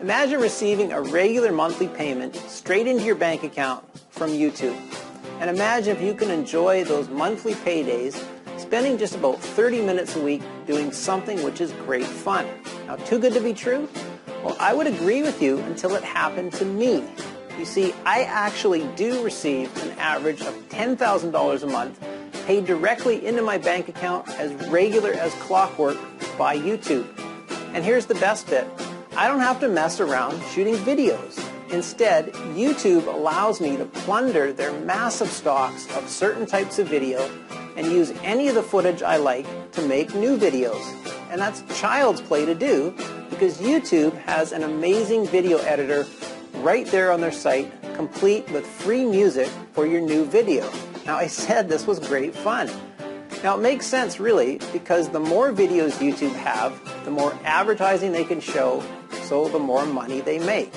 Imagine receiving a regular monthly payment straight into your bank account from YouTube. And imagine if you can enjoy those monthly paydays spending just about 30 minutes a week doing something which is great fun. Now, too good to be true? Well, I would agree with you until it happened to me. You see, I actually do receive an average of $10,000 a month paid directly into my bank account as regular as clockwork by YouTube. And here's the best bit. I don't have to mess around shooting videos. Instead, YouTube allows me to plunder their massive stocks of certain types of video and use any of the footage I like to make new videos. And that's child's play to do because YouTube has an amazing video editor right there on their site, complete with free music for your new video. Now, I said this was great fun. Now, it makes sense really because the more videos YouTube have, the more advertising they can show, so the more money they make.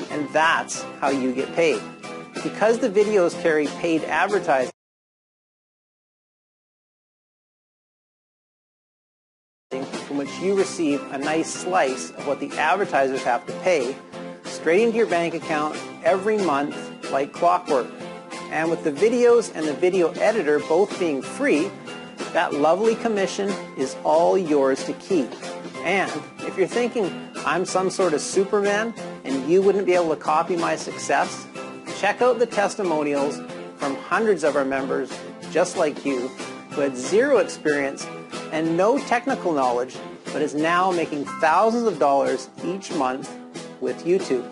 And that's how you get paid. Because the videos carry paid advertising, from which you receive a nice slice of what the advertisers have to pay, straight into your bank account every month like clockwork. And with the videos and the video editor both being free, that lovely commission is all yours to keep. And if you're thinking I'm some sort of Superman and you wouldn't be able to copy my success, check out the testimonials from hundreds of our members just like you who had zero experience and no technical knowledge but is now making thousands of dollars each month with YouTube.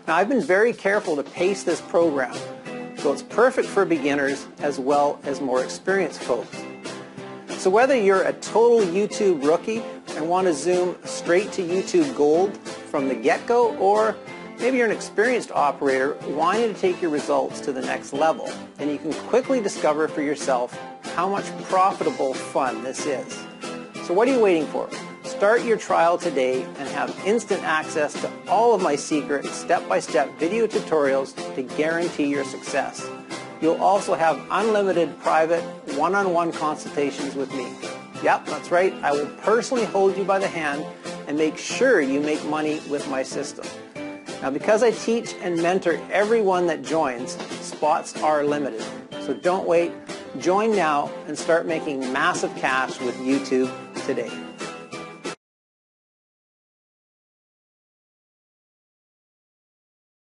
Now, I've been very careful to pace this program so it's perfect for beginners as well as more experienced folks. So whether you're a total YouTube rookie and want to zoom straight to YouTube Gold from the get-go, or maybe you're an experienced operator wanting to take your results to the next level, then you can quickly discover for yourself how much profitable fun this is. So what are you waiting for? Start your trial today and have instant access to all of my secret step-by-step video tutorials to guarantee your success. You'll also have unlimited private one-on-one consultations with me. Yep, that's right. I will personally hold you by the hand and make sure you make money with my system. Now, because I teach and mentor everyone that joins, spots are limited. So don't wait. Join now and start making massive cash with YouTube today.